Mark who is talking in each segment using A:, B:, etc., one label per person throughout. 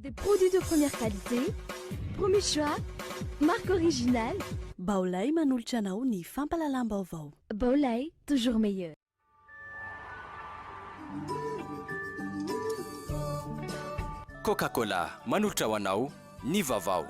A: Des produits de première qualité, premier choix, marque originale.
B: Baolay manolotra anao ny fampalalam-baovao.
A: Baolay, toujours meilleur.
C: Coca-Cola manolotra ho anao ny vaovao.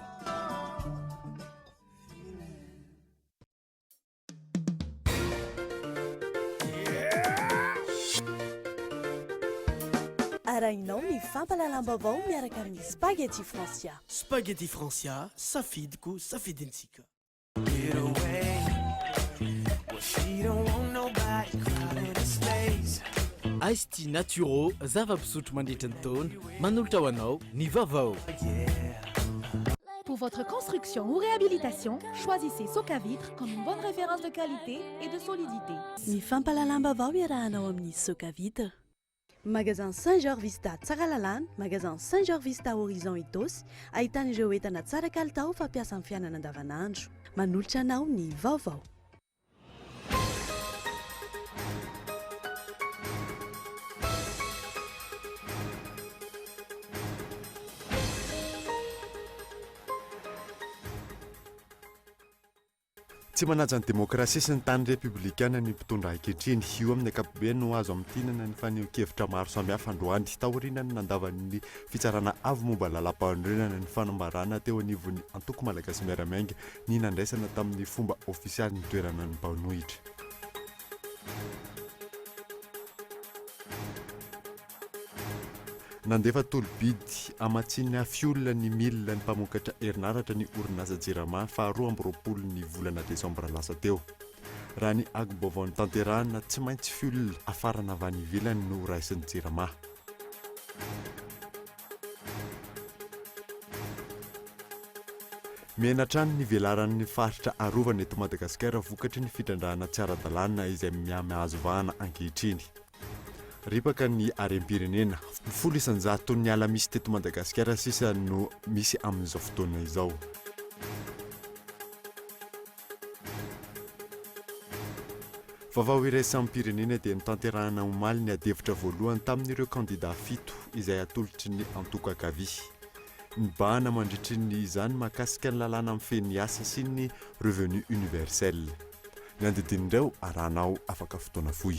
B: Arahinao ny fampalalam-baovao miaraka amin'ny spaghetti Francia.
D: Spaghetti Francia, safidiko, safidintsika. Ice tea naturo, zava-pisotro mandritra ny taona, manolotra ho anao ny vaovao.
E: Pour votre construction ou réhabilitation, choisissez Socavitre comme une bonne référence de qualité et de solidité.
B: Ny fampalalam-baovao iarahanao amin'ny Socavitre. Magasin Saint-Georges Vista tsara lalàna, magasin Saint-Georges Vista Horizon Itos, ahitana ireo entana tsara kalitao fampiasa amin'ny fiainana andavanandro. Manolotra anao ny vaovao.
F: Tsy manaja ny demokrasia sy ny tany republikana ny mpitondra ankehitriny. Io amin'ny ankapobeny no azo amin'tinana ny faneho-kevitra maro samihafa androany taorianany nandavan'ny fitsarana avo momba lalam-pandrenana ny fanambarana teo anivon'ny antoko malagasy miaramainga ny nandraisana tamin'ny fomba ofisialy ny toerana ny mpanohitra. Nandefa tolobidy amatsiany afiolona ny milina ny mpamokatra herinaratra ny orinasa Jirama faharoa amby roapolo ny volana desambra lasa teo. Raha ny agom-baovao ny tanterahana tsy maintsy fiolona afarana avy any ivelany no raisin'ny Jirama. Miainatrany ny velaran'ny faritra arovana eto Madagasikara vokatry ny fitrandrahana tsy ara-dalàna izay mihazo vahana ankehitriny. Ripaka ny harem-pirenena, folo isan-jato ny ala misy teto Madagasikara sisa no misy amin'izao fotoana izao. Vaovao iraisam pirenena dia nitanterahana omaly ny adevitra voalohany tamin'ireo kandida fito izay atolotry ny antoko akavy. Nibahana mandritry ny izany mahakasika ny lalàna amin'ny feny asa sy ny revenu universel. Ny andidin'ireo arahanao afaka fotoana fohy.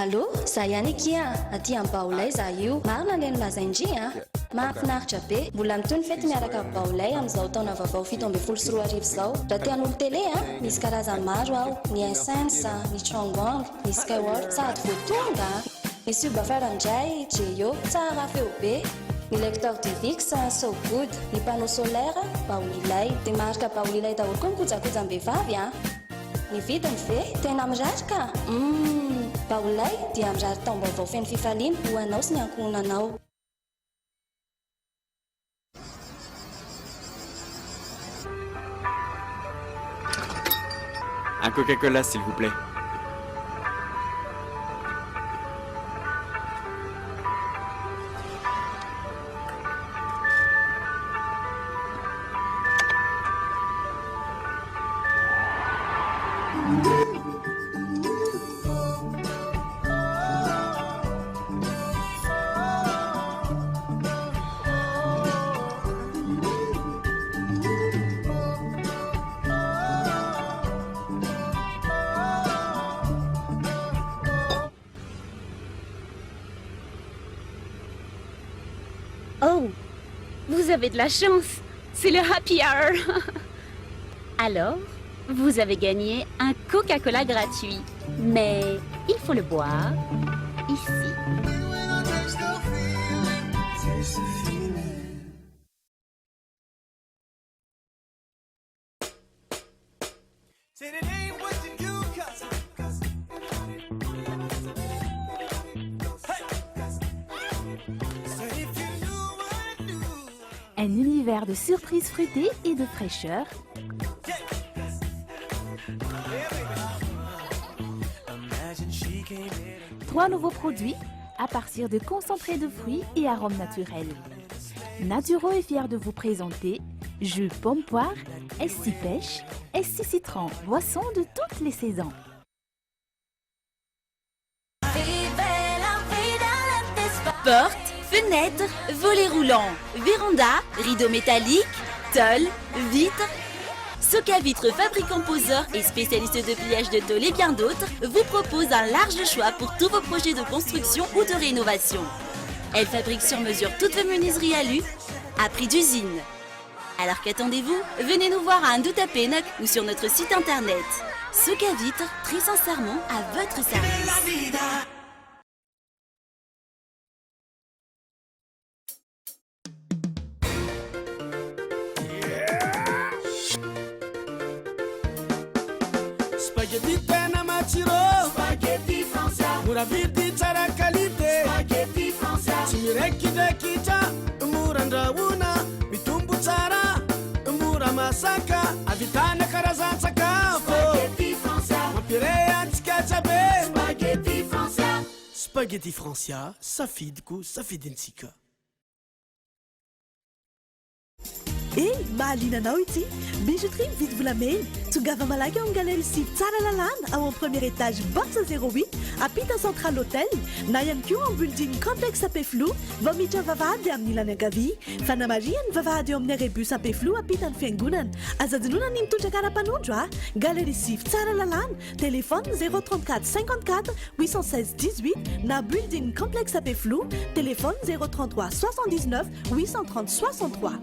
G: Allô, za ihany kia aty amin'ny Baolay za io. Marina le nilazaindry mahafinaritra be. Mbola mitony fety miaraka Baolay amin'izao taona vaovao 7 zao. Raha tian'olo tele misy karazany maro ao, ny Essence, ny Chongwang, ny Skyworth, sady voatonga. Ny Suba Farandray, Jeo, tsara feo be. Ny lecteur DivX, So Good, ny panneau solaire, Baolilay. Dia marika Baolilay daholo koa ny kojakojam-behivavy Ny vidiny ve tena mirarika. Baolay dia mirary taom-baovao feno fifaliana ho anao sy ny ankohonanao.
H: Un Coca-Cola s'il vous plaît.
I: Oh, vous avez de la chance, c'est le happy hour. Alors, vous avez gagné un Coca-Cola gratuit. Mais il faut le boire ici.
E: Un univers de surprises fruitées et de fraîcheur. Trois nouveaux produits à partir de concentrés de fruits et arômes naturels. Naturo est fier de vous présenter jus pomme poire, esti pêche, esti citron, boisson de toutes les saisons.
J: Portes, fenêtres, volets roulants, véranda, rideaux métalliques, tôles, vitres. Soca Vitre, fabricant poseur et spécialiste de pliage de tôles et bien d'autres, vous propose un large choix pour tous vos projets de construction ou de rénovation. Elle fabrique sur mesure toutes vos menuiseries alu à prix d'usine. Alors qu'attendez-vous? Venez nous voir à Andouta Pénoc ou sur notre site internet. Soca Vitre, très sincèrement à votre service.
K: Spaghetti tena matsiro, spaghetti Francia, mora vidy tsara qualité, spaghetti Francia, tsy mirekidraikitra, mora andrahoina, mitombo tsara, mora masaka, avitana karazan-tsakafo, spaghetti Francia, mampire antsika tsabe, spaghetti Francia. Spaghetti Francia, safidiko, safidintsika.
B: Hey, mahalinanao ity bijouterie mividy volamena tongava malaky ao amin'ny galerie Sivy tsara lalàna ao amin'ny premier étage box 08 apita central hôtel na ihany koa amin'ny building complexe Apeflo vao miditra vavahady amin'ny ilany ankavia fanamariany vavahady eo amin'ny rebus Apeflo apita ny fiangonana azadinoana ny mitondra kara-panondro a galerie Sivy tsara lalàna téléphone 034 54 816 18 na building complexe Apeflo téléphone 033 79 830 63.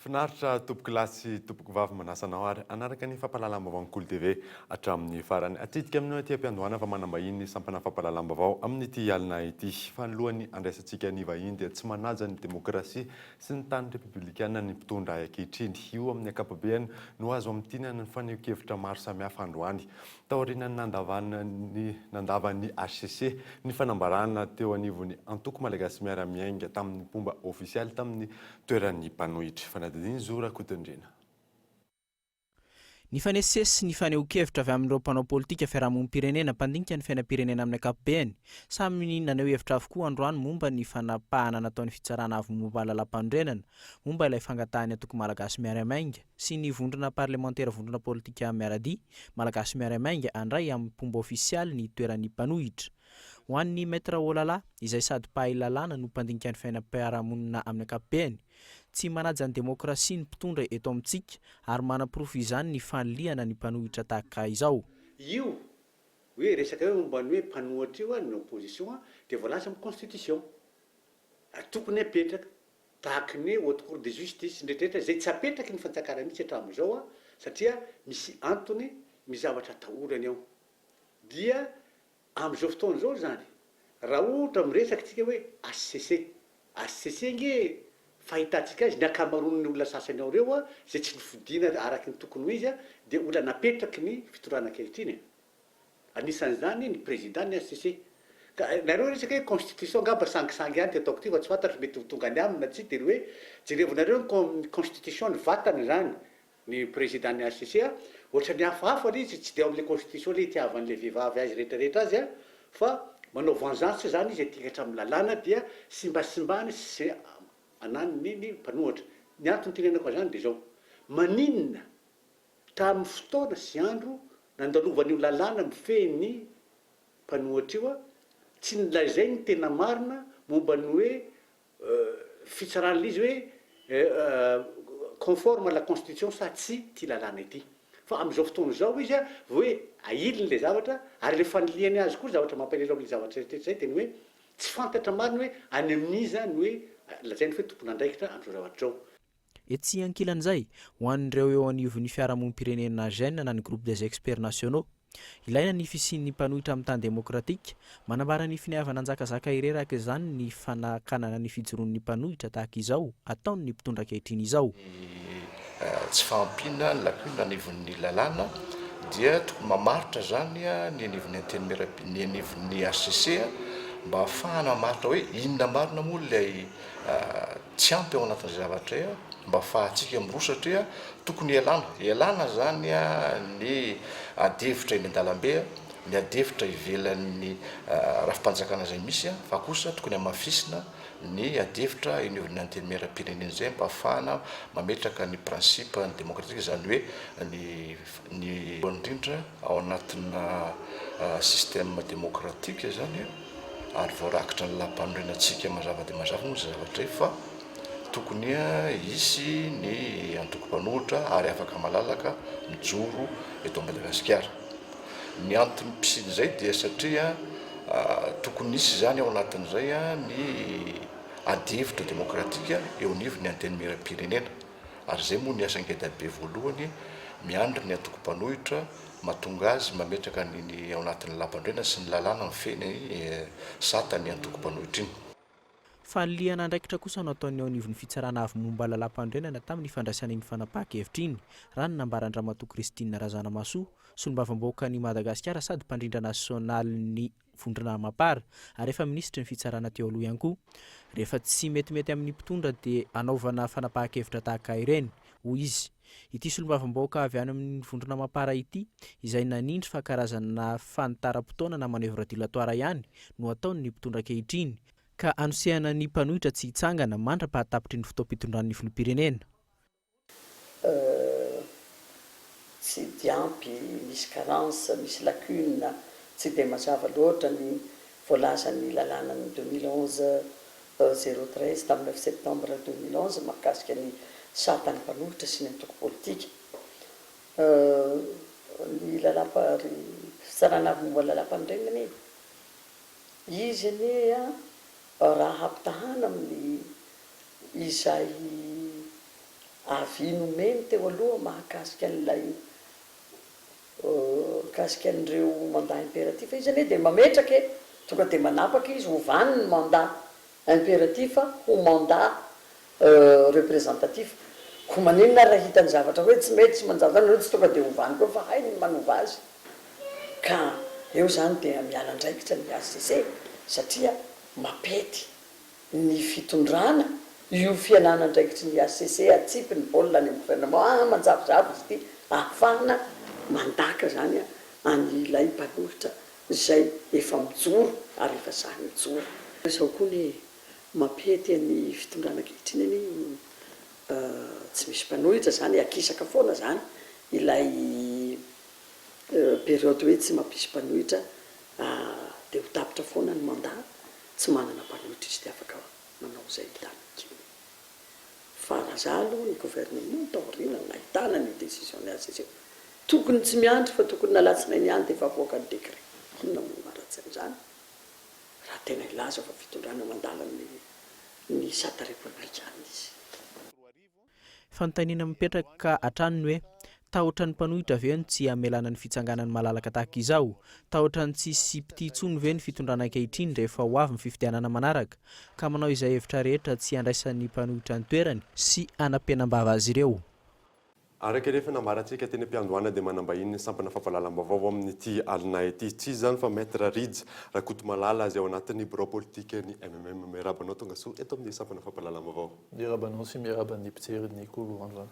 F: Finaritra tompoko lasy tompoko vavy manasanao ary anaraka ny fampahalalam-baovao Kolo TV hatramin'ny farany atidika aminao aty am-piandohana fa manambahiny sampana fampahalalam-baovao amin'ity alina ity fa ny lohany andraisantsika ny vahiny dia tsy manaja ny demokrasia sy ny tany republikana ny mpitondra ankehitriny io amin'ny ankapobeny no azo amin'tinana ny faneho-kevitra maro samihafa androany taorianany nandavan'ny HCC ny fanambarana teo anivony antoko malagasy miara-miainga tamin'ny fomba ofisialy tamin'ny toeran'ny mpanohitra Zora Kutendrina.
L: Ny fanesesy sy ny faneho-kevitra avy amin'ireo mpanao politika fiarahamonim-pirenena mpandinika ny fiainam-pirenena amin'ny ankapobeny samy naneho hevitra avokoa androany momba ny fanapahana nataon'ny fitsarana avy momba lalam-pandrenana momba ilay fangatahany antoko malagasy miara-miainga sy ny vondrona parlementaire vondrona politika miaradi malagasy miara-miainga andray amin'ny fomba ofisialy ny toeran'ny mpanohitra ho an'ny maître Olala izay sady pahay lalàna no mpandinika ny fiainam-piarahamonina amin'ny ankapobeny tsy manaja ny demokrasia ny mpitondra eto amintsika ary manam-porofo izany ny fanliana ny mpanohitra tahaka izao.
M: Io hoe resaka hoe momba ny hoe mpanohitra io ny opposition dia voalaza amin'ny constitution. Tokony apetraka tahaka ny haute cour de justice ndretrehitra zay tsy apetraka ny fanjakana mihitsy hatramin'izao satria misy antony misy zavatra atahorany ao. Dia amin'izao fotoana izao zany raha ohatra miresaka tsika hoe HCC nge fahitatsika azy ny akamaroan'ny olona sasany ao reo zay tsy nifidina araky ny tokony ho izy dia olona napetraky ny fitorana ankehitriny. Anisan'izany ny président ny HCC. Ka nareo resaka hoe constitution ngamba sangisangy ihany ty ataoko ty fa tsy fantatro mety ho tonga ny aminy na tsy dia hoe jerevonareo ny constitution ny vatany zany ny président ny HCC ohatra ny hafahafa izy tsy dia amin'ilay constitution le itiavan'ilay vehivavy azy rehetrarehetra azy fa manao vengeance zany izy atikatra amin'ny lalàna dia simbasimbany sy anany niny mpanohatra. Ny antony tenenako zany dia zao maninona tamin'ny fotoana sy andro nandalovan'io lalàna mifehy mpanohatra io tsy nilazay ny tena marina momba ny hoe fitsaran'ilay izy hoe conforme à la constitution sa tsy ty lalàna ity. Fa amin'izao fotoana izao izy hoe ahiliny le zavatra ary le faniliany azy koa zavatra mampalelo amin'le zavatra rehetra zay teny hoe tsy fantatra mariny hoe any amin'ny zany hoe lazainy hoe tompona andraikitra andro zavatrao.
L: etsy ankilan'izay ho an'ireo eo anivon'ny fiarahamonim-pirenena gène na ny groupe des experts nationaux ilaina ny fisian'ny mpanohitra amin'ny tany démocratique manambara ny finiavana anjakazaka ireraka izany ny fanakanana ny fijoroan'ny mpanohitra tahaka izao ataon'ny mpitondra ankehitriny izao.
N: Tsy fahampiana ny lakuna anivon'ny lalàna dia tokony mamaritra zany ny anivon'ny anivon'ny HCC mba ahafahana mamaritra hoe inona marina moa ilay tsy ampy ao anatin'ny zavatra mba ahafahantsika miroa satria tokony ialana zany ny adevitra eny an-dalambe ny adevitra ivelan'ny rafim-panjakana izay misy fa kosa tokony hamafisina ny adevitra eny amin'ny antenimieram-pirenena izay mba ahafahana mametraka ny prinsipe ny démocratique zany hoe ny indrindra ao anatina système démocratique zany ary voarakitra ny lampanorenantsika mazava dia mazava moa zavatra fa tokony isy ny antoko-mpanohitra ary afaka malalaka mijoro eto Madagasikara. Ny antony pisidizay dia satria tokony isy zany ao anatin'izay ny adevitra démocratique eo anivon'ny antenimieram-pirenena ary zay moa ny asan-gedabe voalohany miandry ny antoko-mpanohitra mahatonga azy mametraka ny ao anatin'ny lampandrena sy ny lalàna mifeny satany antoko-mpanohitra iny.
L: Fa ny liana andraikitra kosa no ataony eo anivon'ny fitsarana avy momba lalam-pandrenana tamin'ny fandraisana iny fanapahan-kevitra iny raha ny nambaran-dramatoa Christine Razanamasoa solombavamboaka ny Madagasikara sady mpandrindra nasionalin'ny vondrona mapara ary efa minisitry ny fitsarana teo aloha ihany koa rehefa tsy metimety amin'ny mpitondra dia anaovana fanapahan-kevitra tahaka ireny hoy izy. Ity solombavamboaka avy any amin'ny vondrona mapara ity izay nanindry fa karazana fanitaram-potoana na manevra dilatoire ihany no ataony ny mpitondra ankehitriny ka anosehana ny mpanohitra tsy hitsangana mandra-pahatapitry ny fotoam-pitondran'ny filoham-pirenena.
O: Tsy diampy, misy carence, misy lacune, tsy dia mazava loatra ny voalazan'ny lalànan'ny 2011-013 tamin'ny 9 septembre 2011 mahakasika ny satan'ny mpanohitra sy ny antoko politika. Ny fitsarana avy momba lalam-pandrenana izy anie raha hampitahana amin'ny izay avy nomeny teo aloha mahakasika an'ilay kasika an'ireo mandat impératif izy anie dia mametraka tonga dia manapaka izy hovany ny mandat impératif ho mandat représentatif ko maninona raha hitany zavatra hoe tsy mety tsy manjava zany tsy tonga dia hovany koa fa hainy manova azy ka eo zany dia miala andraikitra ny HCC satria mapety ny fitondrana io fialana andraikitry ny HCC atsipy ny baolina ny gouvernement manjavozavo izy ity ahafahana mandaka zany an'ilay mpanohitra izay efa mijoro ary efa sahy mijoro. Izao koa ny mapety ny fitondrana ankehitriny any tsy misy mpanohitra zany akisaka foana zany ilay période hoe tsy mampisy mpanohitra dia ho tapitra foana ny mandat tsy manana mpanohitra izy dia afaka manao izay tany fa razalo ny gouvernement taorina nahitana ny décision ny HCC tokony tsy miandry fa tokony nalatsinainy ihany dia efa avoaka ny décret inona moa maratsy an'izany raha tena ilaza fa fitondrana mandala ny sata républicaine izy.
L: Fanontaniana mipetraka ka hatranony hoe tahotra ny mpanohitra ve ny tsy amelana ny fitsanganany malalaka tahaka izao, tahotra ny tsy sipititsony ve ny fitondrana ankehitriny rehefa ho avy ny fifidianana manaraka ka manao izay hevitra rehetra tsy andraisan'ny mpanohitra ny toerany sy anampianam-bava azy ireo.
F: Araka rehefa nambarantsika teny am-piandohana dia manambahiny sampana fampalalam-baovao amin'ity alina ity tsy zany fa maître Ridge Rakotomalala azy ao anatin'ny bureau politique ny MMM miarabanao tonga soa eto amin'ny sampana fampalalam-baovao.
P: Miarabanao sy miaraban'ny mpijery kolo andro.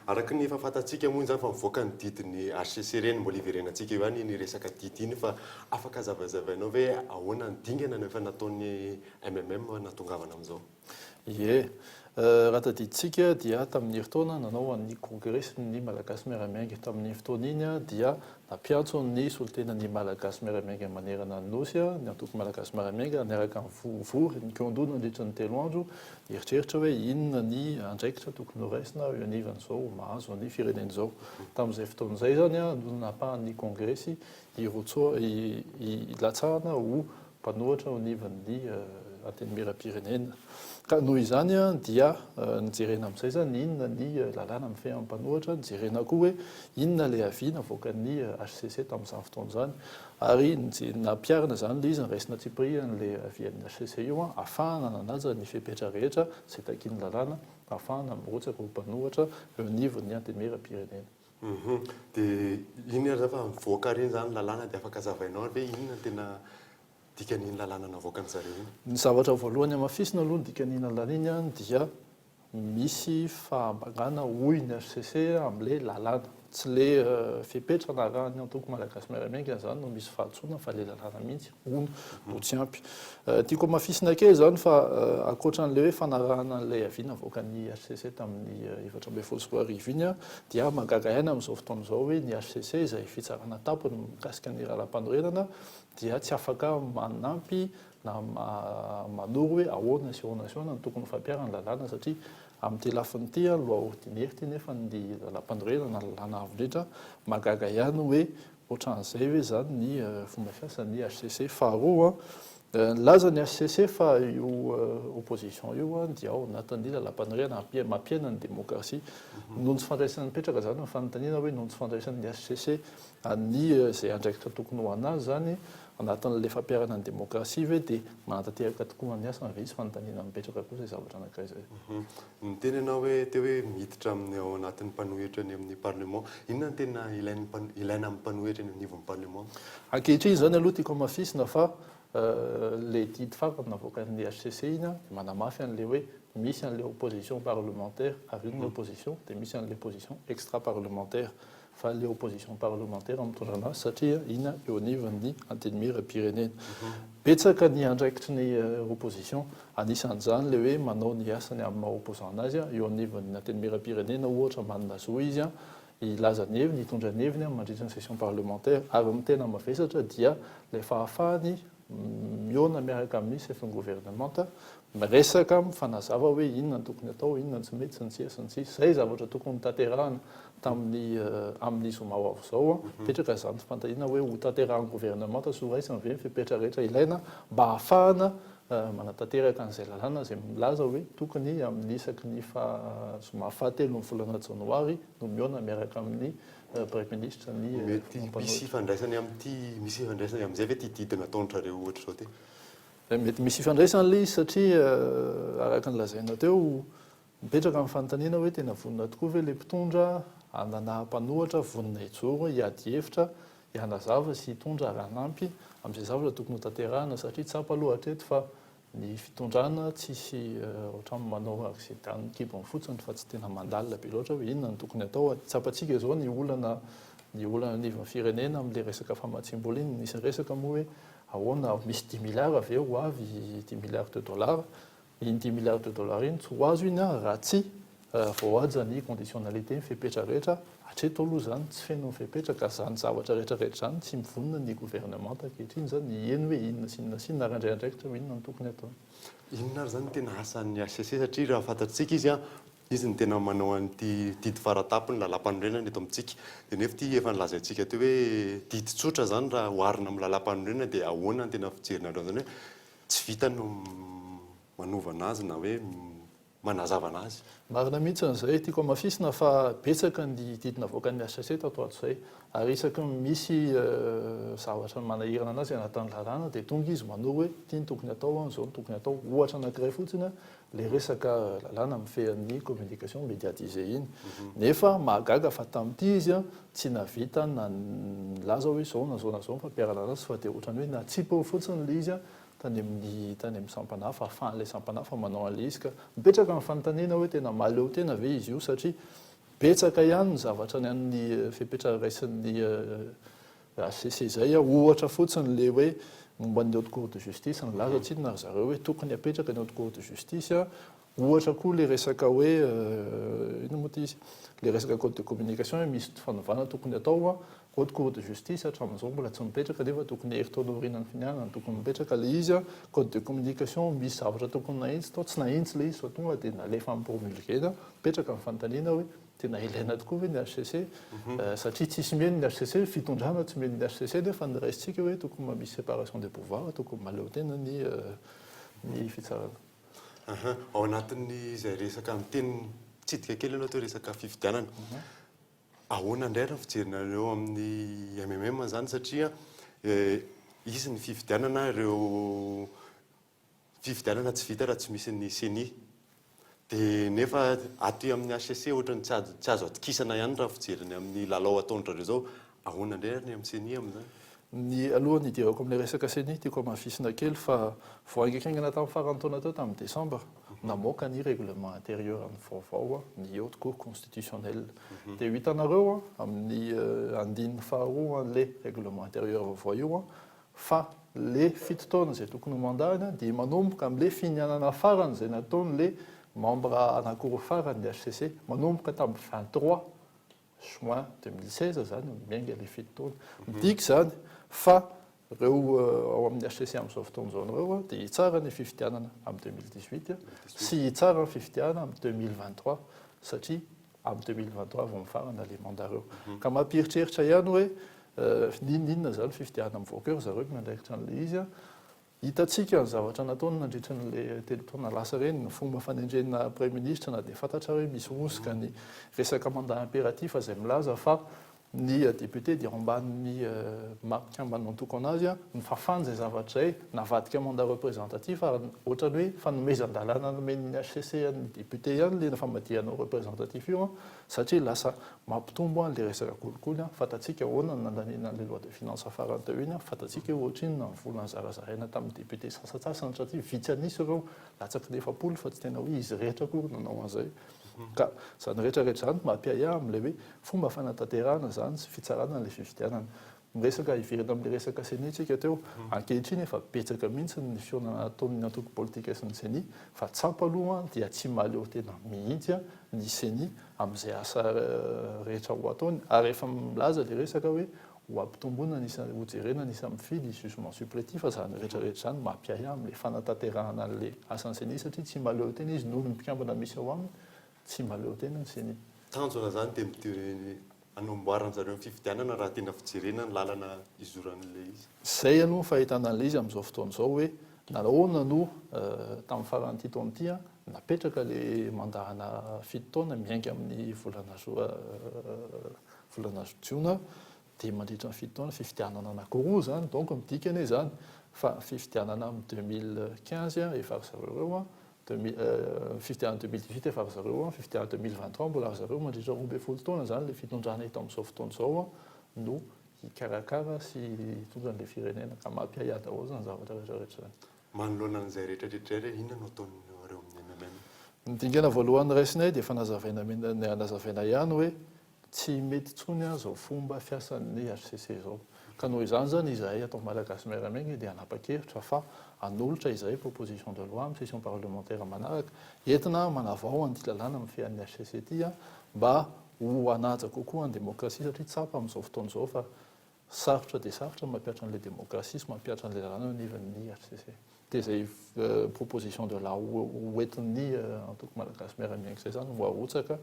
F: Araka ny fahafantatsika moa zany fa mivoaka ny didiny HCC reny mbola iverenantsika io any ny resaka didy iny fa afaka zavazavainao hoe ahoana ny dingana nefa nataon'ny MMM natongavana amin'izao.
P: Ie raha tadiditsika dia tamin'ny fotoana nanao an'ny congrès ny malagasy miaramiainga tamin'ny fotoana iny dia napiantso ny solotenan'ny malagasy miaramiainga manerana ny nosy ny antoko malagasy miaramiainga niaraka ny vory ny kiondona nandritra ny 3 andro eritreritra hoe inona ny andraikitra tokony ho raisina eo anivan'izao mahazo ny firenena izao. Tamin'izay fotoana izay zany no napahan'ny congrès ilatsahana ho mpanohatra ho nivan'ny anteny miram-pirenena ka noho izany a dia nijerena amin'izay zany inona ny lalàna amin'ny fiainam-panohatra nijerena koa hoe inona le aviana avoaka ny HCC tamin'izany fotoana izany ary nampiarina zany le izy niraisina tsipri an'le avian'ny HCC io a ahafahana nanaja ny fepetra rehetra zay takiany lalàna ahafahana mirotsaka ho mpanohatra eo anivon'ny anteny miram-pirenena.
F: Dia iny ary fa mivoaka reny zany lalàna dia afaka zavainao hoe inona tena dikan'iny lalàna navoakany zareo iny.
P: Ny zavatra voalohany amafisina aloha ny dikan'iny lalàna iny a dia misy fahambangana hoy ny HCC amin'le lalàna tsy le fepetra na raha ny antoko malagasy miaramiainga zany no misy fahatsoana fa le lalàna mihitsy ono no tsy ampy. Tiako amafisina kely zany fa ankoatran'le hoe fanarahana an'ilay aviana avoaka ny HCC tamin'ny 2024 iny a dia magaga ihany amin'izao fotoana izao hoe ny HCC izay fitsarana tampony mikasika ny rahalam-panorenana dia tsy afaka manampy na manoro hoe ahoana sy ahoana sy ahoana ny tokony fampiarana lalàna satria amin'ity lafiny ity a loha ordinaire ity nefa ny lalam-panorenana lalàna avindrindra magaga ihany hoe ohatran'izay hoe zany ny fomba fiasan'ny HCC. Faharoa nilaza ny HCC fa io opposition io dia ao anatin'ny lalam-panorenana mampiaina ny démocratie noho ny tsy fandraisana mipetraka zany fanontaniana hoe noho ny tsy fandraisan'ny HCC ny zay andraikitra tokony ho anazy zany anatin'le fampiarana ny démocratie ve dia manatanteraka tokoa ny asa ve izy fanontaniana mipetraka koa zay zavatra anankiray zay.
F: Miteny ianao hoe teo hoe miditra amin'ny ao anatin'ny mpanohitra ny amin'ny parlement inona ny tena ilaina amin'ny mpanohitra ny anivon'ny parlement?
P: Ankehitriny zany aloha tiako amafisina fa le didy farany navoakan'ny HCC iny a manamafy an'le hoe misy an'le opposition parlementaire ary iny opposition dia misy an'le position extra parlementaire fa le opposition parlementaire mitondra anazy satria ina eo anivon'ny anteny miram-pirenena. Betsaka ny andraikitry ny opposition anisan'izany le hoe manao ny asany amin'ny maha opposant anazy eo anivon'ny anteny miram-pirenena ohatra manana zo izy a ilaza ny heviny hitondra ny heviny mandritra ny session parlementaire ary ny tena mavesatra dia le fahafahany miona miaraka amin'ny chefin gouvernementa miresaka mifanazava hoe inona ny tokony atao inona tsy mety sy ny sisa sy ny sisa zay zavatra tokony tanterahana tamin'ny amin'izy mao avy zao petraka zany fantahina hoe ho tanterahan'ny gouvernementa sy ho raisiny ve ny fepetra rehetra ilaina mba ahafahana manatanteraka an'izay lalàna zay milaza hoe tokony amin'ny isaky ny fahatelo ny volana janoary no miona miaraka amin'ny premier ministre ny
F: misy ifandraisany amin'izay ve ty didina ataon'trareo ohatra zao ty?
P: Mety misy ifandraisany le izy satria araka ny lazaina teo mipetraka amin'ny fanontaniana hoe tena vonina tokoa ve le mpitondra ananaha-mpanohatra vonina hijoro hiady hevitra hianazava sy hitondra rahanampy amin'izay zavatra tokony ho tanterahana satria tsapa aloha hatreto fa ny fitondrana tsisy ohatrany manao accident kibony fotsiny fa tsy tena mandalina be loatra hoe inona ny tokony atao. Tsapantsika zao ny olana anivon'ny firenena amin'le resaka famatsim-bola iny nisy resaka moa hoe ahoana misy 10 milliards avy eo ho avy 10 milliards de dollars iny 10 milliards de dollars iny tsy ho azo iny raha tsy voahaja ny conditionnalité ny fepetra rehetra hatreto aloha zany tsy feno ny fepetra ka zany zavatra rehetrarehetra zany tsy mivonona ny gouvernementa ankehitriny zany eny hoe inona sy inona sy inona raha ndraindraikitra hoe inona ny tokony atao.
F: Inona ary zany tena asan'ny HCC satria raha fantatsika izy ny tena manao an'ity didy faratapony lalam-panorenana eto amintsika dia nefa ty efa nilazaintsika teo hoe didy tsotra zany raha oharina amin'ny lalam-panorenana dia ahoana ny tena fijerina zany hoe tsy vita no manovana azy na hoe manazava anazy.
P: Marina mihitsy an'izay tiako amafisina fa betsaka ny didina avoakan'ny HCC tato ato izay ary isaky misy zavatra manahirana anazy anatin'ny lalàna dia tonga izy manao hoe tia ny tokony atao zao ny tokony atao ohatra anankiray fotsiny le resaka lalàna mifehan'ny communication médiatisé iny nefa mahagaga fa tamin'ity izy tsy navita na nilaza hoe zao na zao na zao ny fampiarana anazy fa dia ohatrany hoe natsipo fotsiny le izy tany amin'ny sampanafa ahafahan'ilay sampanafa manao an'le izy ka mipetraka amin'ny fanontaniana hoe tena maleo tena ve izy io satria betsaka ihany ny zavatra ny an'ny fepetra raisin'ny HCC zay ohatra fotsiny le hoe momba ny haute cour de justice nilaza tsinona ry zareo hoe tokony apetraka ny haute cour de justice ohatra koa le resaka hoe ino moa ty izy le resaka code de communication misy fanovana tokony atao haute cour de justice hatramin'izao mbola tsy mipetraka nefa tokony heritaon'orianany finianana tokony mipetraka le izy code de communication misy zavatra tokony nahintsy tao tsy nahintsy le izy fa tonga dia nalefa amin'ny promulguena mipetraka amin'ny fanontaniana hoe tena ilaina tokoa hoe ny HCC satria tsisy miheny ny HCC fitondrana tsy miheny ny HCC nefa ny raisitsika hoe tokony mamisy séparation des pouvoirs tokony maleo tena ny fitsarana.
F: Ao anatin'ny izay resaka amin'ny teny tsidika kely aloha teo resaka fifidianana. Ahoana indray raha fijerinareo amin'ny MMM zany satria izy ny fifidianana ireo fifidianana tsy vita raha tsy misy ny CENI. Dia nefa aty amin'ny HCC ohatrany tsy azo atokisana ihany raha fijeriny amin'ny lalao ataondrareo zao. Ahoana indray ny amin'ny CENI amin'izany?
P: Ny aloha ny idirako amin'ilay resaka CENI tiako hamafisina kely fa voangaikengana tamin'ny farany taona teo tamin'ny décembre namoaka ny règlement intérieur amin'ny vaovao ny haute cour constitutionnelle. Dia hitanareo amin'ny andininy faharoa an'ilay règlement intérieur vaovao io fa le fito taona izay tokony ho mandahana dia manomboka amin'ilay finianana farany izay nataon'ilay membre anankiroa farany ny HCC manomboka tamin'ny 23 juin 2016 zany miainga ilay fito taona. Midika zany fa reo ao amin'ny HCC amin'izao fotoana izao ireo dia hitsara ny fifidianana amin'ny 2018 sy hitsara ny fifidianana amin'ny 2023 satria amin'ny 2023 vao mifarana ilay mandat reo. Ka mampieritreritra ihany hoe ninona zany fifidianana mivoaka eo zareo nandraikitra an'ilay izy. Hitatsika ny zavatra nataony nandritra n'ilay telotaona lasa reny ny fomba fanendrena premier ministre na dia fantatra hoe misy osika ny resaka mandat impératif izay milaza fa ny député dia ambany makambany nantokana azy ny fafany izay zavatra izay navadika mandat représentatif ary ohatrany hoe fanomezan-dalàna nomen'ny HCC ny député ihany le famadiana représentatif io satria lasa mampitombo an'ilay resaka kolikoly fantatsika ahoana ny nandanina an'ilay loi de finance farany teo iny fantatsika ohatriny na volana zarazaraina tamin'ny député sasatsasany satria vitsy anisy ireo latsaky ny 7 fa tsy tena hoe izy rehetra koa nanao an'izay. Ka zany rehetrarehetra zany mampiaia amin'ilay hoe fomba fanatanterahana zany sy fitsarana an'ilay fifidianana. Miresaka iverina amin'ilay resaka CENI tsika teo ankehitriny efa betsaka mihitsy ny fihaonana ataon'ny antoko politika sy ny CENI fa tsapo aloha dia tsy maleo tena mihitsy ny CENI amin'izay asa rehetra ho ataony ary efa milaza ilay resaka hoe ho ampitomboana ho jerena ny isa mifidy jugement supplétif zany rehetrarehetra zany mampiaia amin'ilay fanatanterahana an'ilay asan'ny CENI satria tsy maleo tena izy noho ny mpikambana misy ao aminy tsy maleo tena ny CENI.
F: Tanjona zany dia midiry anamboarana zareo ny fifidianana raha tena fijerena ny lalana izoran'ilay izy.
P: Zay aloha fahitana an'ilay izy amin'izao fotoana izao hoe nahoana no tamin'ny faran'ity taona ity napetraka ilay mandahana fito taona miainga amin'ny volana jiona dia mandritra ny fito taona fifidianana anankiroa zany donc midikany zany fa fifidianana amin'ny 2015 efa ry zareo reo fifidianana 2018 efa ry zareo fifidianana 2023 mbola ry zareo mandritra 12 taona zany le fitondrana hita amin'izao fotoana izao no hikarakara sy hitondra an'ilay firenena ka mampiaia daholo zany zavatra rehetrarehetra zany.
F: Manoloana an'izay rehetrarehetra inona no ataonareo amin'ny MMM?
P: Ny dingana voalohany raisinay dia efa nazavaina ihany hoe tsy mety tsony zao fomba fiasan'ny HCC zao. Ka noho izany zany izahay atao malagasy miaramiaina dia hanapa-kevitra fa hanolotra izahay proposition de loi amin'ny session parlementaire manaraka entina manavao an'ity lalàna amin'ny fian'ny HCC ty mba ho hanaja kokoa ny démocratie satria tsapa amin'izao fotoana izao fa sarotra dia sarotra mampiatra an'ilay démocratie sy mampiatra an'ilay lalàna nivon'ny HCC. Dia izay proposition de loi hoentin'ny antoko malagasy miaramiaina izay zany ho arotsaka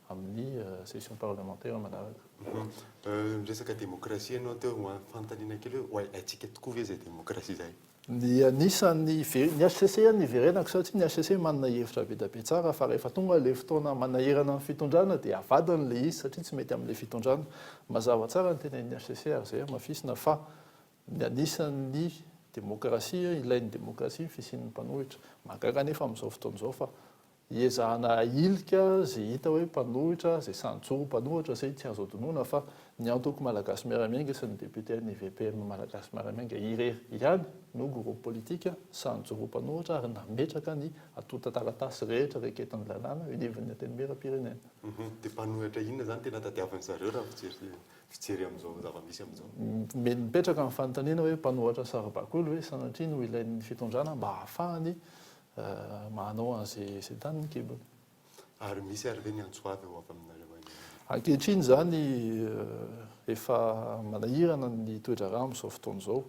P: amin'ny session parlementaire manaraka.
F: Resaka démocratie ianao teo fanontaniana kely hoe aitsika tokoa ve izay démocratie izay?
P: Ny anisan'ny ny HCC ny verenako satria ny HCC manana hevitra be da be tsara fa rehefa tonga ilay fotoana manaherana ny fitondrana dia avadany ilay izy satria tsy mety amin'ilay fitondrana. Mazava tsara ny tenenin'ny HCC ary izay mafisina fa ny anisan'ny démocratie ilain'ny démocratie fisian'ny mpanohitra mahagaga nefa amin'izao fotoana izao fa hiezahana ilika zay hita hoe mpanohitra zay sanjoro mpanohitra zay tsy azo adonoana fa ny antoko malagasy miaramiainga sy ny député ny VPM malagasy miaramiainga irery ihany no groupe politique sanjoro mpanohitra ary nametraka ny atota taratasy rehetra reketin'ny lalàna univon'ny antenimieram-pirenena.
F: Dia mpanohitra inona zany tena tadiavan'ny zareo raha fijery amin'izao zava-misy amin'izao?
P: Mipetraka amin'ny fanontaniana hoe mpanohitra sarabakolo hoe sanatria no ilain'ny fitondrana mba hahafahany manao an'izay tany ny kibony.
F: Ary misy ary ve ny antsoavy ao avy aminareo any?
P: ankehitriny zany efa manahirana ny toedrarano amin'izao fotoana izao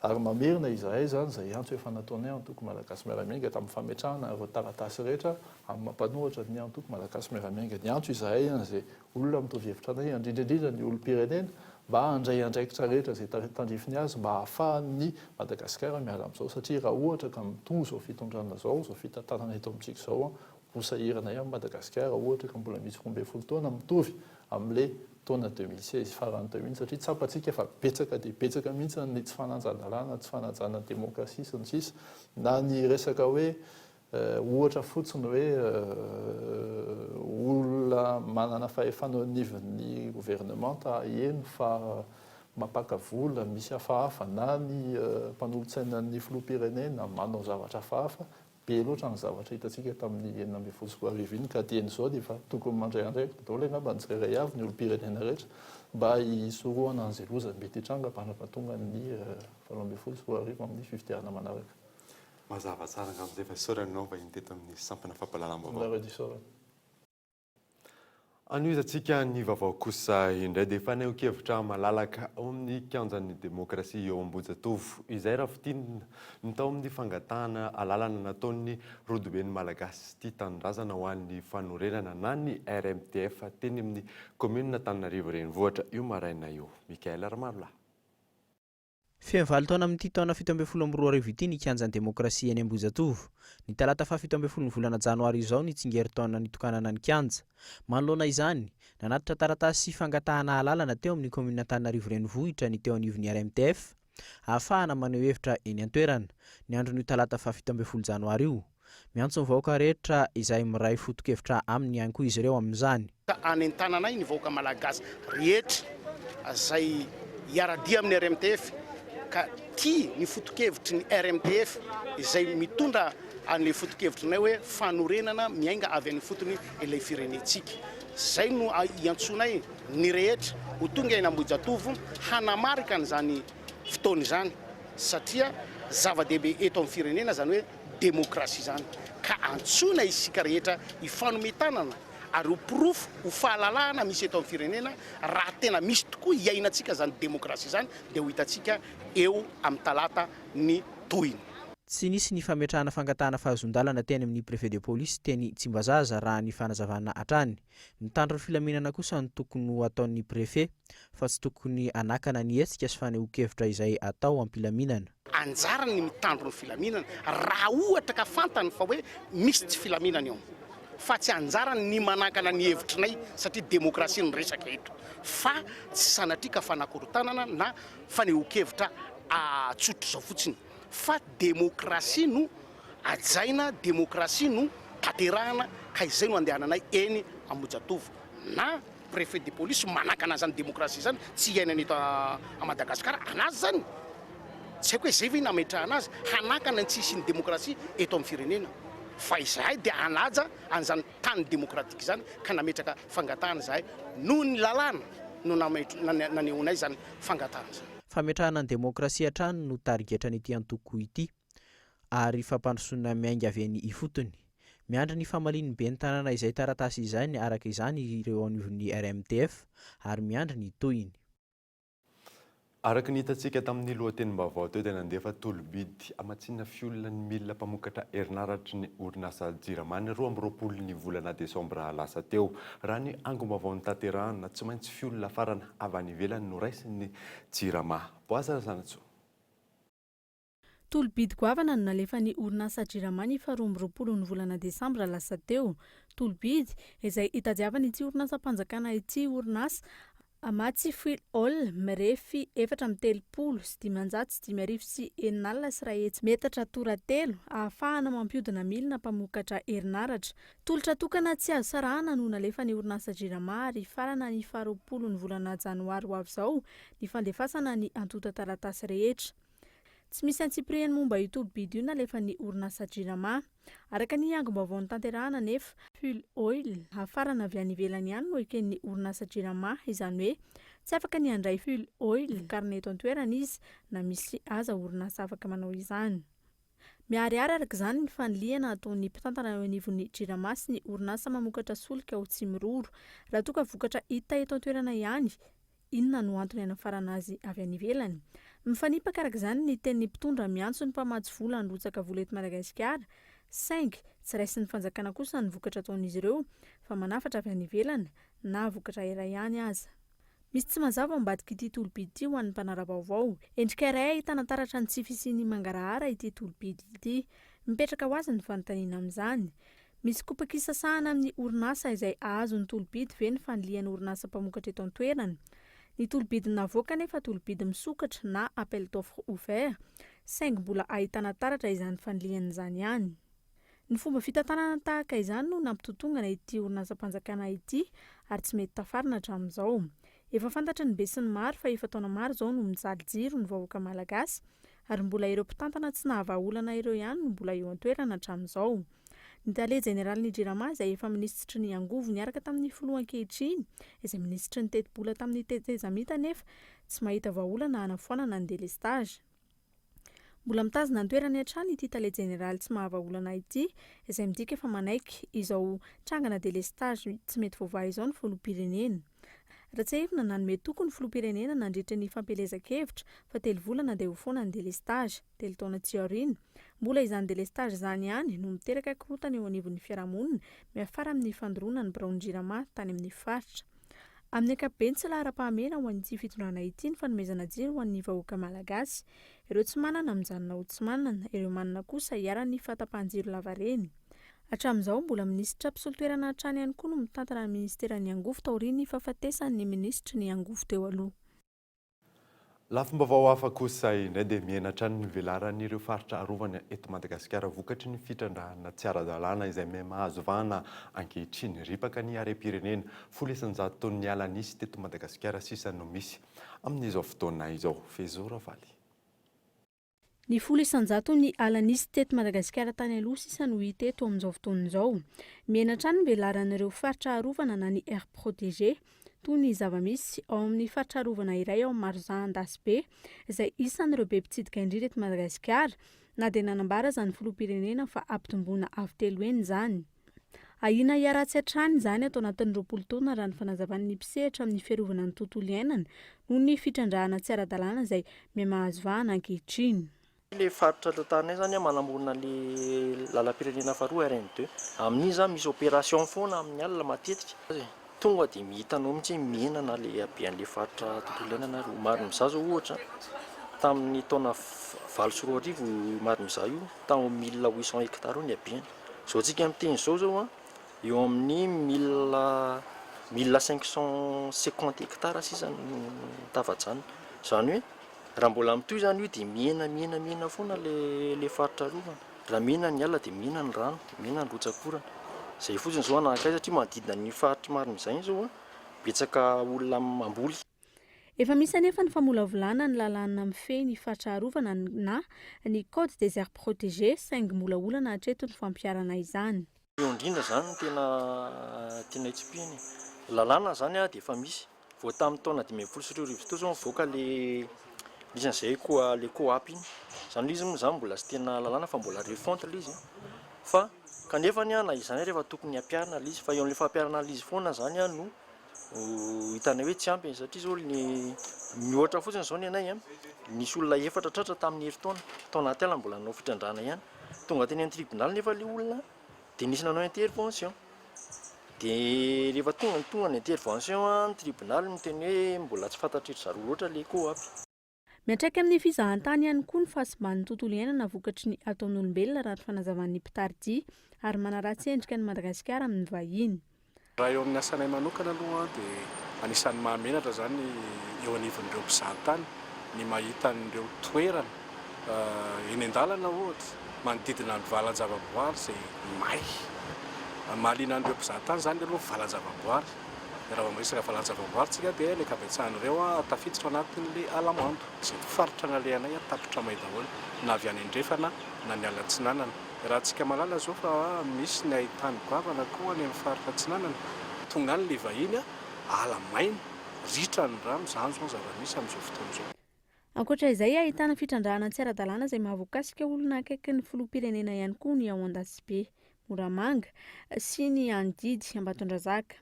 P: ary mamerina izahay zany izay antso efa nataonay antoko malagasy miaramiainga tamin'ny fametrahana ireo taratasy rehetra amin'ny mampanohatra ny antoko malagasy miaramiainga. Ny antso izahay izay olona mitovy hevitra anay indrindraindrindra ny olom-pirenena mba handray andraikitra rehetra izay tandrifiny azy mba hahafahan'ny Madagasikara miala amin'izao satria raha ohatra ka mitombo izao fitondrana izao fitantanana eto amintsika izao hosahiranay amin'ny Madagasikara ohatra ka mbola misy 12 taona mitovy amin'ilay taona 2016 farany teo mihitsy satria tsapantsika efa betsaka dia betsaka mihitsy ny tsy fananjan-dalàna tsy fanajana demokrasia sy ny sisa na ny resaka hoe ohatra fotsiny hoe olona manana fahefana anivon'ny gouvernement eno fa mapaka vola misy hafahafa na ny mpanolontsaina ny filoham-pirenena manao zavatra hafahafa be loatra ny zavatra hitantsika tamin'ny 2014 iny ka dian'izao dia efa tokony mandray andraikitra daholo angamba ny tsirairay avy ny olom-pirenena rehetra mba hisoroana an'izay loza mety hitranga mpanampantonga ny 2014 amin'ny fifidianana manaraka.
F: Mazava tsara angamizay fa isaoranao mba inteto amin'ny sampana fampahalalam-baovao. Anoizatsika ny vaovao kosa indray dia efa naokevitra malalaka ao amin'ny kianjan'ny demokrasia eo Ambohijatovo. Izay raha fitinina ny tao amin'ny fangatahana alalana nataon'ny rodoben'ny malagasy tia tanindrazana ho an'ny fanorenana na ny RMTF teny amin'ny commune Antananarivo renivohitra io maraina io. Mikael Armarola.
L: Fehivalo taona amin'ity taona 17 ity ny kianjan'ny demokrasia eny Ambohijatovo. Ny talata 17 volana janoary izao ny tsingery taona nitokanana ny kianja. Manoloana izany, nanatitra taratasy fangatahana alalana teo amin'ny commune Antananarivo renivohitra ny teo anivon'ny RMTF. Ahafahana maneho hevitra eny an-toerana ny andron'io talata 17 janoary io. Miantso ny vahoaka rehetra izay miray foto-kevitra aminy ihany koa izy ireo amin'izany.
Q: Any an-tananay ny vahoaka malagasy rehetra izay hiaradia amin'ny RMTF ka tia ny foto-kevitry ny RMTF izay mitondra an'ilay foto-kevitrinay hoe fanorenana miainga avy amin'ny fotony ilay firenentsika. Zay no iantsonay ny rehetra ho tonga eny Ambohijatovo hanamarika an'izany fotoana izany satria zava-dehibe eto amin'ny firenena zany hoe demokrasia zany ka antsona isika rehetra ifanometanana ary ho pirofo ho fahalalahana misy eto amin'ny firenena raha tena misy tokoa iainantsika zany demokrasia zany dia ho hitantsika eo amin'ny talata ny toiny.
L: Tsy nisy ny fametrahana fangatahana fahazondalana teny amin'ny préfet de police teny Tsimbazaza raha ny fanazavana hatrany. Mitandro ny filaminana kosa ny tokony ho ataon'ny préfet fa tsy tokony anakana ny hetsika sy faneho-kevitra izay atao am-pilaminana.
Q: Anjarany ny mitandro ny filaminana raha ohatra ka fantany fa hoe misy tsy filaminana eo. Fa tsy anjarany ny manakana ny hevitrinay satria demokrasia ny resaka eto. Fa tsy sanatrika fanakorotanana na faneho-kevitra tsotra izao fotsiny. Fa demokrasia no ajaina, demokrasia no tanterahana ka izay no andehananay eny Ambohijatovo. Na préfet de police manakana zany demokrasia zany tsy iainany eto a Madagasikara anazy zany. Tsy haiko hoe izay ve nametrahana azy hanakana ny tsisy ny demokrasia eto amin'ny firenena. Fa izahay dia anaja an'izany tany demokratika zany ka nametraka fangatahana izahay noho ny lalàna no nanehonay zany fangatahana zany.
L: Fametrahana ny demokrasia hatrany no tarigetrany ity antoko ity ary fampandrosoana miainga avy eny ifotony. Miandry ny famaliany be ny tanàna izay taratasy izany araka izany ireo anivon'ny RMTF ary miandry ny tohiny.
F: Araka ny hitantsika tamin'ny lohatenim-baovao teo dia nandefa tolobidy amatsinna fiolona ny milina mpamokatra herinaratra ny orinasa Jirama ny 20 ny volana desambra lasa teo. Raha ny angom-baovao ny tanterahana tsy maintsy fiolona farana avy any ivelany no raisin'ny Jirama. Boazara Zanatso.
R: Tolobidy goavana no nalefa ny orinasa Jirama ny 20 ny volana desambra lasa teo. Tolobidy izay itadiavana ity orinasa mpanjakana ity orinasa Amatsy Fuel Oil mirefy 430 sy 500 sy 9 sy rahetsy metatra toratelo ahafahana mampiodina milina mpamokatra herinaratra. Tolotra tokana tsy azo sarahana no nalefa ny orinasa Jirama ary farana ny 20 ny volana janoary ho avy izao ny fandefasana ny antota taratasy rehetra. Tsy misy antsipriany momba io tolobidy io nalefa ny orinasa Jirama. Araka ny angom-baovao ny tanterahana nefa Fuel Oil hafarana avy any ivelany ihany no eken'ny orinasa Jirama, izany hoe tsy afaka ny handray Fuel Oil karina eto an-toerana izy na misy aza orinasa afaka manao izany. miariary araka izany ny faniliana ataon'ny mpitantana eo anivon'ny Jirama sy ny orinasa mamokatra solika ho tsy miroro raha toa ka vokatra hita eto an-toerana ihany inona no antony hanafarana azy avy any ivelany. Mifanipaka araka izany ny tenin'ny mpitondra miantso ny mpamatsy vola androtsaka vola eto Madagasikara saingy tsy raisin'ny fanjakana kosa ny vokatra ataon'izy ireo fa manafatra avy any ivelany na vokatra iray ihany aza. Misy tsy mazava ambadika ity tolobidy ity ho an'ny mpanara-baovao. Endrika iray ahitana taratra ny tsy fisian'ny mangarahara ity tolobidy ity. Mipetraka ho azy ny fanontaniana amin'izany. Misy kopakisasahana amin'ny orinasa izay ahazo ny tolobidy ve ny fanilian'ny orinasa mpamokatra eto an-toerana. Ny tolobidy navoaka nefa tolobidy misokatra na appel d'offre ouvert saingy mbola ahitana taratra izany fanilian'izany ihany. Ny fomba fitantanana tahaka izany no nampitotongana ity orinasa-mpanjakana ity ary tsy mety tafarina hatramin'izao. Efa fantatra ny be sy ny maro fa efa taona maro izao no mijaly jiro ny vahoaka malagasy ary mbola ireo mpitantana tsy nahavaolana ireo ihany no mbola eo an-toerana hatramin'izao. Ny tale jeneralin'ny Jirama izay efa minisitry ny angovo niaraka tamin'ny filoha ankehitriny izay minisitry ny teti-bola tamin'ny tetezamita nefa tsy mahita vahaolana hanafoanana ny delestage. Mbola mitazona ny toerany hatrany ity tale jeneraly tsy mahavaolana ity izay midika efa manaiky izao trangana delestage tsy mety voavaha izao ny filoham-pirenena. Ratsehivina nanome toko ny filoham-pirenena nandritra ny fampelezan-kevitra fa 3 volana dia ho foana ny delestage 3 taona tsy aoriana. Mbola izany delestage izany ihany no miteraka korotana eo anivon'ny fiarahamonina miafara amin'ny fandoroana ny Biraon'ny Jirama tany amin'ny faritra. Amin'ny ankapobeny tsy lahara-pahamena ho an'ity fitondrana ity ny fanomezana jiro ho an'ny vahoaka malagasy. Ireo tsy manana mijanona ho tsy manana, ireo manana kosa hiara-ny fahatapahan-jiro lavareny. Hatramin'izao mbola minisitra mpisolo-toerana hatrany ihany koa no mitantana ny ministeran'ny angovo taorian'ny fahafatesan'ny ministry ny angovo teo aloha.
F: Lafim-baovao hafa kosa indray dia mihenatra ny velaran'ireo faritra arovana eto Madagasikara vokatry ny fitrandrahana tsy ara-dalàna izay mahazo vahana ankehitriny ripaka ny harem-pirenena 100 taon'ny ala nisy teto Madagasikara sisa no misy amin'izao fotoana izao. Fezora Valy.
R: Ny 100 ny ala nisy teto Madagasikara tany aloha sisa no hita eto amin'izao fotoana izao. Mihenatra ny velaran'ireo faritra arovana na ny aire protégée toy ny zava-misy ao amin'ny faritra arovana iray ao Marzan Dasbe izay isan'ireo be mpitsidika indrindra eto Madagasikara na dia nanambara zany filoham-pirenena fa ampitomboana avy telo eny izany. Ahina hiara-tsy hatrany izany atao anatin'ny 20 taona raha ny fanazavan'ny mpisehatra amin'ny fiarovana ny tontolo iainana noho ny fitrandrahana tsy ara-dalàna izay miha-mahazo vahana ankehitriny.
S: Le faritra tantanay zany manamorona le lalam-pirenena faharoa RN2 amin'izy misy opération foana amin'ny alina matetika tonga dia mihitanao mihitsy mihenana le habean'le faritra tontolo iainana maro mizaha zao ohatra tamin'ny taona 20 maro mizaha io tao 1800 hectare ny habeany. Zao tsika miteny zao eo amin'ny 1550 hectare sisa no tafajana. Zany hoe raha mbola mitoy zany io dia mihena foana le faritra arovana. Raha mihena ny ala dia mihena ny rano, mihena ny rotsakorana. Zay fotsiny zao anakay satria manodidina ny faritra maro mizay zao betsaka olona mamboly.
R: Efa misy anefa ny famolavolana ny lalàna mifehy ny faritra arovana na ny code des aires protégées saingy mbola olana hatreto ny fampiarana izany.
S: Eo indrindra zany tena itsipihany. Lalàna zany dia efa misy. Vao tamin'ny taona 2010 tao zao mivoaka le isan'izay koa le coop iny. Zany izy moa zany mbola tsy tena lalàna fa mbola refonte izy. Fa kanefa na izany rehefa tokony hampiarana izy fa eo amin'ny fampiarana izy foana zany no hitanay hoe tsy ampy satria zao ny ohatra fotsiny zao ny anay nisy olona efatra tratra tamin'ny herintaona tao anaty ala mbola nanao fitrandrahana ihany tonga teny amin'ny tribunal nefa le olona dia nisy nanao intervention dia rehefa tonga ny intervention ny tribunal miteny hoe mbola tsy fantatrery zareo loatra le coop.
R: Miantraika amin'ny fizahantany ihany koa ny fahasimban'ny tontolo iainana vokatry ny ataon'olombelona raha ny fanazavan'ny mpitarity ary manaratsy endrika ny Madagasikara amin'ny vahiny.
T: Raha eo amin'ny asanay manokana aloha dia anisan'ny mahamenatra zany eo anivon'ireo mpizahatany ny mahita an'ireo toerana eny an-dalana ohatra manodidina ny valan-javaboary izay may. Mahaliana an'ireo mpizahatany zany aloha valan-javaboary. Raha resaka valan-javaboary tsika dia ilay kabetsahan'ireo tafiditra anatin'ilay alamando. Izay faritra nalehanay tapitra may daholo na avy any andrefana na ny alatsinanana. Raha tsika malala zao fa misy ny ahitany goavana koa any amin'ny faritra atsinanana. Tonga an'ilay vahiny ala maina, ritra ny rano, izany zao zava-misy amin'izao fotoana izao.
R: ankoatra izay ahitana fitrandrahana tsy ara-dalàna izay mahavoakasika olona akaiky ny filoham-pirenena ihany koa ny ao Andasibe, Moramanga sy ny Andidy Ambatondrazaka.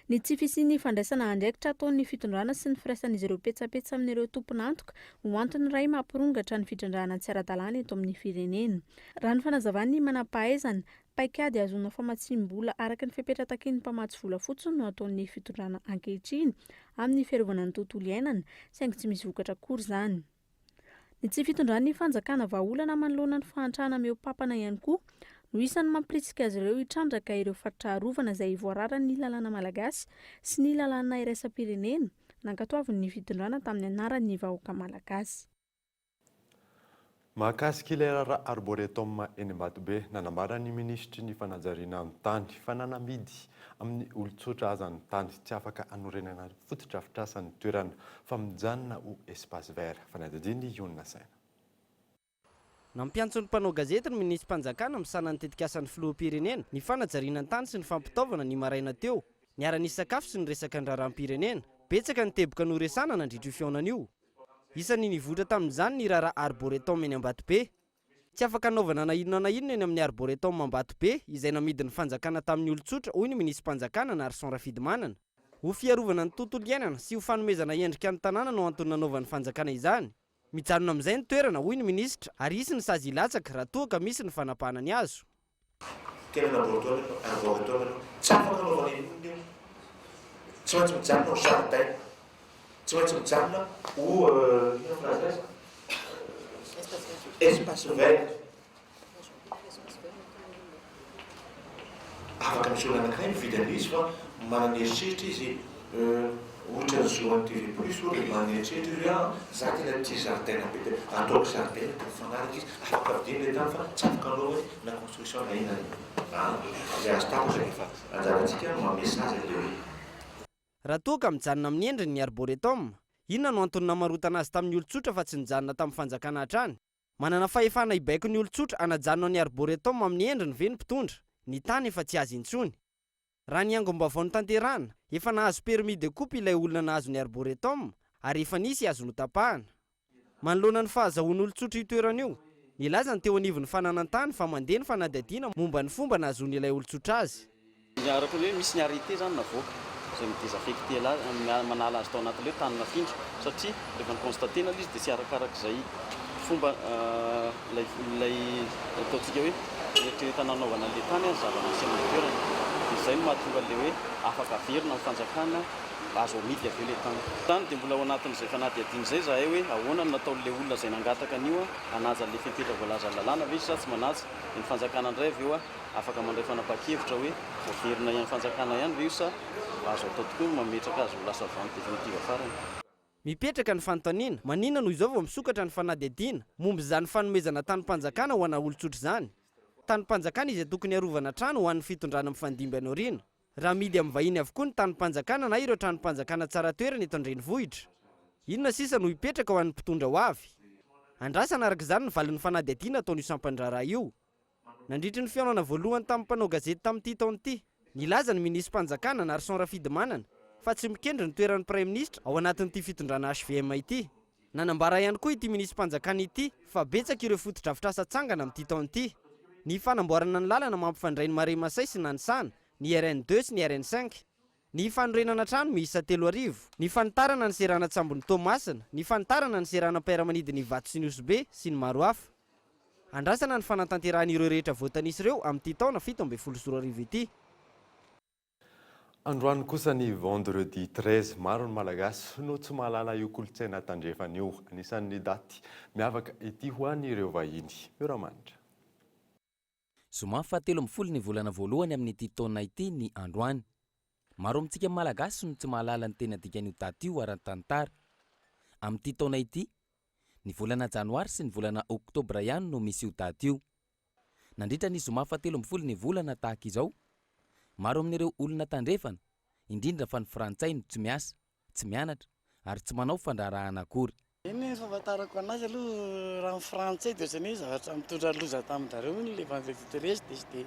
R: Ny tsy fisian'ny fandraisana andraikitra ataon'ny fitondrana sy ny firaisan'izy ireo petsapetsa amin'ireo tompon'antoka ho antony iray mampirongatra ny fitrandrahana tsy ara-dalàna eto amin'ny firenena. Raha ny fanazavan'ny manam-pahaizana, paikady azoana famatsim-bola araka ny fipetratakin'ny mpamatsy vola fotsiny no ataon'ny fitondrana ankehitriny amin'ny fiarovana ny tontolo iainana, saingy tsy misy vokatra akory izany. Ny tsy fitondran'ny fanjakana vahaolana manoloana ny fahantrana meopampana ihany koa no isan'ny mampirisika azy ireo hitrandraka ireo fatraharovana izay voararan'ny lalàna malagasy sy ny lalàna iraisam-pirenena nankatoavin'ny fitondrana tamin'ny anaran'ny vahoaka malagasy.
F: Mahakasika ilay raharaha arboretum eny Ambatobe, nanambarany ministry ny fanajariana amin'ny tany fa nanamidy amin'ny olon-tsotra aza ny tany tsy afaka anorenana fototra-fitrasan'ny toerana fa mijanona ho espace vert. Fanadadiny Iona Saina.
U: Nampiantso ny mpanao gazety ny ministrim-panjakana misana ny tetikasan'ny filoham-pirenena ny fanajariana ny tany sy ny fampitaovana ny maraina teo, niara-ny sakafo sy ny resaka ndraram-pirenena. Betsaka ny teboka noresana nandritra io fiaonan'io. Isan'ny nivotra tamin'izany ny raharaha arboretum eny Ambatobe. Tsy afaka anaovana na inona na inona eny amin'ny arboretum Ambatobe izay namidin'ny fanjakana tamin'ny olon-tsotra, hoy ny ministrim-panjakana Narson Rafidimanana. Ho fiarovana ny tontolo iainana sy ho fanomezana endrika ny tanàna no antony nanaovan'ny fanjakana izany. Mijanona amin'izay ny toerana, hoy ny ministra, ary isy ny sazy hilatsaka raha toa ka misy ny fanapahana ny azo.
V: Tena arboretum tsy afaka anaovana inona io. Tsy maintsy mijanona ho jardin. Tsy maintsy mijanona ho espace vert. Afaka misy olona anankiray mividy an'izy fa manana eritreritra izy ohatra ny Zoan TV Plus ohatra manana eritreritra izy za tena tia jardin be dia ataoko jardin tena fanaraka izy afaka vidina ilay tany fa tsy afaka anaovana na construction na inona izay azo tapaka zay efa anjarantsika mamesazy ilay hoe.
U: Raha toa ka mijanona amin'ny endriny ny arboretum, inona no antony namarotana azy tamin'ny olon-tsotra fa tsy nijanona tamin'ny fanjakana hatrany? Manana fahefana hibaiko ny olon-tsotra anajanona ny arboretum amin'ny endriny ve ny mpitondra? Ny tany efa tsy azy intsony. Raha ny angom-baovao ny tanterahana, efa nahazo permis de coupe ilay olona nahazo ny arboretum ary efa nisy azo notapahana. Manoloana ny fahazahoan'ny olon-tsotra io toerana io, nilaza ny teo anivon'ny fananan-tany fa mandeha ny fanadihadiana momba ny fomba nahazoany ilay olon-tsotra azy.
W: Araka hoe misy ny arrêté zany navoaka zay midésaffecté manala azy tao anatin'ilay tany nafindra satria rehefa ny constaténa izy dia tsy arakarak'izay fomba ilay ataontsika hoe eritreretana nanaovana an'ilay tany azy zava-misy amin'ny toerana. Izay no mahatonga ilay hoe afaka averina ny fanjakana azo amidy avy eo ilay tany. Tany dia mbola ao anatin'izay fanadihadiana izay zahay hoe ahoana no nataon'ilay olona izay nangataka an'io hanaja ilay fepetra voalaza lalàna ve sa tsy manaja. Ny fanjakana indray avy eo afaka mandray fanapa-kevitra hoe voaverina ihany fanjakana ihany ve io sa azo atao tokoa mametraka azy ho lasa vano definitive farany.
U: Mipetraka ny fanontaniana, maninona no izao vao misokatra ny fanadihadiana momba izany fanomezana tany-panjakana ho ana olon-tsotra izany. Tany-panjakana izay tokony arovana trano ho an'ny fitondrana amin'ny fandimby any aoriana. Raha midy amin'ny vahiny avokoa ny tany-panjakana na ireo trano-panjakana tsara toerana eto an-drenivohitra. Inona sisa no hipetraka ho an'ny mpitondra ho avy? Andrasana araka izany ny valin'ny fanadihadiana ataon'io sampan-draharaha io. Nandritry ny fiaonana voalohany tamin'ny mpanao gazety tamin'ity taon'ity, nilaza ny ministrim-panjakana Narson Rafidimanana fa tsy mikendry ny toeran'ny prime ministre ao anatin'ity fitondrana HVM ity. Nanambara ihany koa ity ministrim-panjakana ity fa betsaka ireo fototra-fitrasa tsangana amin'ity taon'ity. Ny fanamboarana ny lalana mampifandray ny Maremasay sy Nanisana, ny RN2 sy ny RN5. Ny fanorenana trano miisa 3,000, ny fanitarana ny serana Tsambony Tomasina, ny fanitarana ny serana Piaramanidiny Ivato sy ny Osbe sy ny maro hafa. Andrasana ny fanatanteran'ireo rehetra voatanisy ireo amin'ity taona 17 ity.
F: Androany kosa ny vendredi 13 maro ny malagasy no tsy mahalala io kolontsaina tandrefana io. Anisan'ny daty miavaka ity ho an'ireo vahiny. Mioramanitra.
X: Zoma 17 ny volana voalohany amin'ity taona ity ny androany. Maro amintsika malagasy no tsy mahalala ny tena dikan'io daty io ara-tantara. Amin'ity taona ity, ny volana janoary sy ny volana oktobra ihany no misy io daty io. Nandritra ny zoma 17 ny volana tahaka izao, maro amin'ireo olona tandrefana, indrindra fa ny frantsay no tsy miasa, tsy mianatra ary tsy manao fandrarahana akory.
Y: Iny fahafantarako anazy aloha raha ny frantsay dia ohatrany zavatra mitondra loza tamin-jareo iny le vendredi 13 dia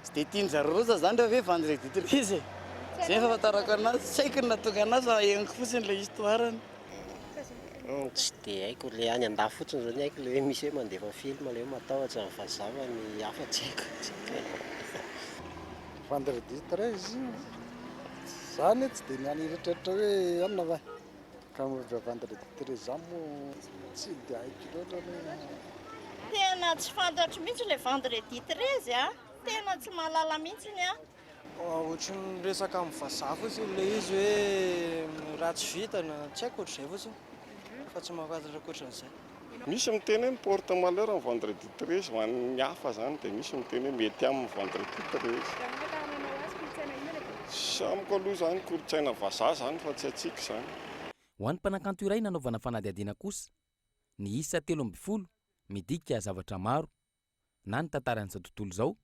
Y: tsy dia tian-jareo roza zany rehefa hoe vendredi 13 Zay fahafantarako anazy, tsy haiko ny nahatonga anazy fa henoko fotsiny ilay histoirany.
A: Tsy dia haiko le any an-da fotsiny zany haiko le hoe misy hoe mandefa film le hoe matahotra ny vazava ny hafa tsy haiko.
Y: Vendredi 13 zany tsy dia niany rehetrarehetra hoe anona va ka mivra vendredi 13 zany moa tsy dia haiko loatra
C: tena tsy fantatro mihitsy le vendredi 13 a tena tsy mahalala mihitsiny a
Y: ohatrany resaka amin'ny vazaha fotsiny le izy hoe raha tsy vita na tsy haiko ohatr'izay fotsiny fa tsy mahafantatra ohatran'izay.
D: Misy miteny hoe porte malheur amin'ny vendredi 13 ho an'ny hafa zany dia misy miteny hoe mety amin'ny vendredi 13. Samiko aloha zany kolotsaina vazaha zany fa tsy atsika zany.
X: Ho an'ny mpanakanto iray nanaovana fanadihadiana kosa ny isa 13 midika zavatra maro na ny tantaran'izao tontolo izao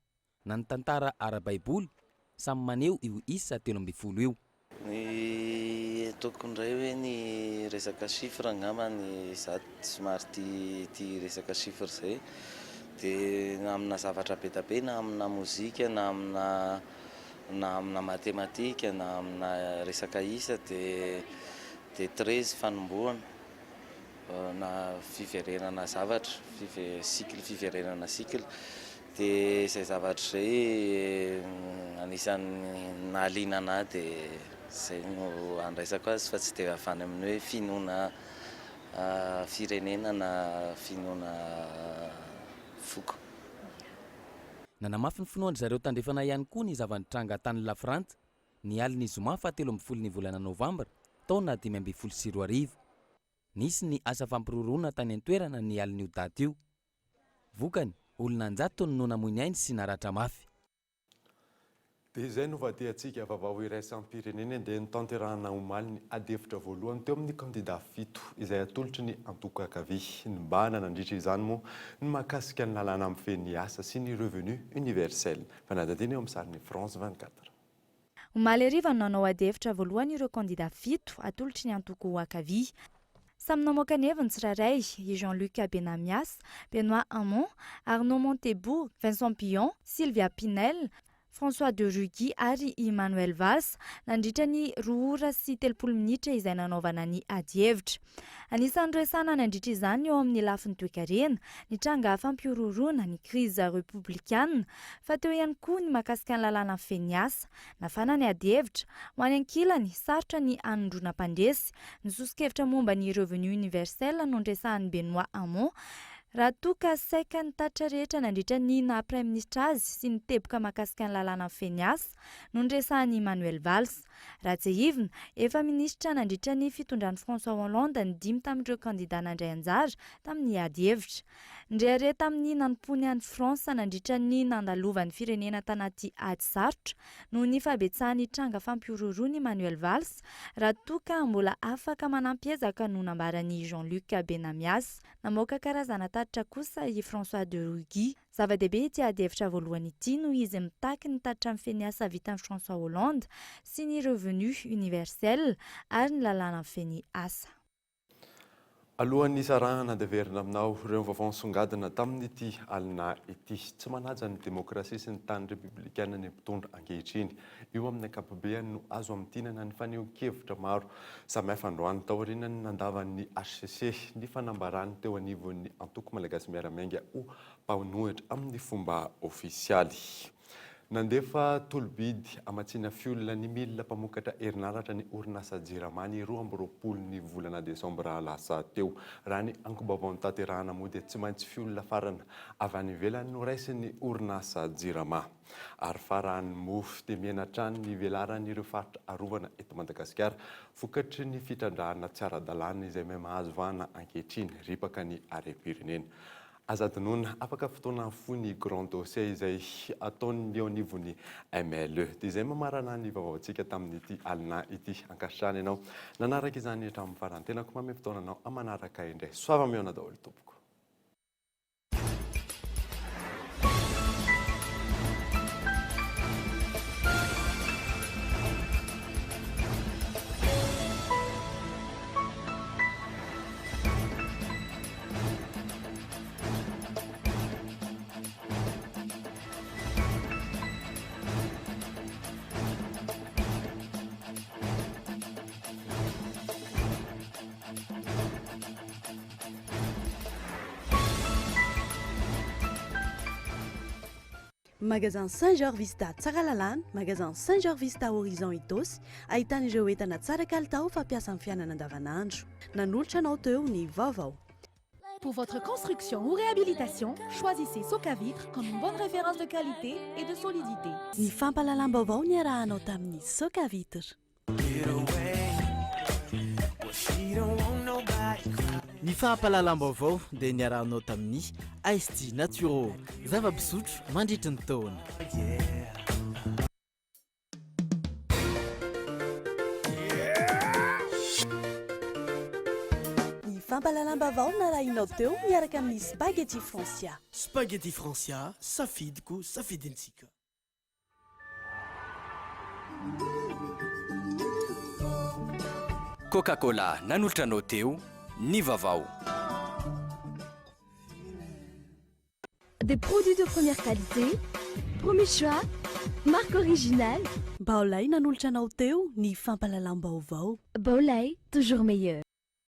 X: na ny tantara ara-baiboly samy maneho io isa 13 io.
G: Ny ataoko indray hoe ny resaka chiffre angamba ny za somary tia resaka chiffre izay dia na amina zavatra be da be na amina mozika na amina matematika na amina resaka isa dia 13 fanombohana na fiverenana zavatra fiverenana cycle dia izay zavatra izay anisan'ny nahaliana anahy dia izay no andraisako azy fa tsy dia avany amin'ny hoe finoana firenena na finoana foko.
X: Nanamafy ny finoan'ny zareo tandrefana ihany koa ny zavanitranga tany Lafrantsa ny alin'ny zoma fa 13 ny volana novambra taona 2024. Nisy ny asa fampiroroana tany an-toerana ny alin'io daty io. Vokany olona 100 no namoy ainy sy naratra mafy.
F: Dia izay no vateantsika vaovao iraisam-pirenena dia nitanterahana omaly ny adefitra voalohany teo amin'ny kandida 7 izay atolotry ny antoko-akavia. Ny mba nanandritra izany moa ny mahakasika ny lalàna amin'ny feny asa sy ny revenu universel. Fanadadina eo amin'ny sariny France 24.
H: Omaly hariva no nanao adefitra voalohany ireo kandida 7 atolotry ny antoko-akavia. Samy namoaka ny heviny tsirairay i Jean-Luc Benamias, Benoît Hamon, Arnaud Montebourg, Vincent Pillon, Sylvia Pinel, François de Rugy ary Emmanuel Valls nandritra ny 2 ora sy 30 minitra izay nanaovana ny adi-hevitra. Anisan'ny resana nandritra izany eo amin'ny lafiny toe-karena ny tranga fampiororoana ny krizy republikana fa teo ihany koa ny mahakasika ny lalàna feny asa nafana ny adi-hevitra ho any ankilany sarotra ny anondrona mpandresy ny sosokevitra momba ny revenu universel nondresahan'ny Benoît Hamon raha toka saika ny tatra rehetra nandritra ny na-praiminisitra azy sy ny teboka mahakasika ny lalàna feny asa nondresahan'ny Emmanuel Valls. Raha tsy hivina, efa minisitra nandritra ny fitondran'ny François Hollande ny 5 tamin'ireo kandida nandray anjara tamin'ny adi-hevitra. Ndrehare tamin'ny nanompoany any Fransa nandritra ny nandalovan'ny firenena tanaty ady sarotra no ny fabetsahany tranga fampiororoany Emmanuel Valls raha toka mbola afaka manampiezaka no nambarany Jean-Luc Benamias. Namoaka karazana tatra kosa i François de Rugy. Zava-dehibe ity adi-hevitra voalohany ity no izy mitaky ny tatra amin'ny feny asa vitan'ny François Hollande sy ny revenu universel ary ny lalàna feny asa.
F: Alohan'ny sarahana deverina aminao ireo vaovao nisongadina tamin'ity alina ity tsy manaja ny demokrasia sy ny tany republikana ny mpitondra ankehitriny. Io amin'ny ankapobeny no azo amintinana ny fanehoan-kevitra maro samihafa androany tao aorianany nandavan'ny HCC ny fanambarany teo anivon'ny antoko malagasy miaramiainga ho mpamonohitra amin'ny fomba ofisialy. Nandefa tolobidy amatsiana fiolona ny milina mpamokatra herinaratra ny orinasa Jirama ny 20 ny volana desambra lasa teo. Raha ny ankobaovao tanterahana moa dia tsy maintsy fiolona farana avy any ivelany no raisin'ny orinasa Jirama. Ary farany mofo dia mianatrany ny velaran'ireo faritra arovana eto Madagasikara vokatry ny fitrandrahana tsy ara-dalàna izay mahazo vahana ankehitriny ripaka ny harem-pirenena. Azadinona afaka fotoana fony grand dossier izay ataony eo anivony MLE. Dia izay mamarana ny vaovaontsika tamin'ity alina ity ankasitrahana ianao. Nanaraka izany hatramin'ny farany tena ko mamy fotoananao amanaraka indray. Soava meona daholo tompoko.
B: Magasin Saint-Georges Vista Tsaralalana, magasin Saint-Georges Vista Horizon Itosy, ahitana ireo entana tsara kalitao fampiasa amin'ny fiainana andavanandro. Nanolotra anao teo ny vaovao.
E: Pour votre construction ou réhabilitation, choisissez Socavitre comme une bonne référence de qualité et de solidité.
B: Ny fampalalam-baovao ny arahanao tamin'ny Socavitre.
U: Ny fampalalam-baovao dia niarahanao tamin'ny AST Naturo, zava-pisotro mandritra ny taona.
B: Ny fampalalam-baovao narahinao teo miaraka amin'ny Spaghetti Francia.
U: Spaghetti Francia, safidiko safidintsika.
I: Coca-Cola nanolotra anao teo ny vaovao.
E: Des produits de première qualité, premier choix, marque originale.
B: Baolay nanolotra anao teo ny fampalalam-baovao.
E: Baolay, toujours meilleur.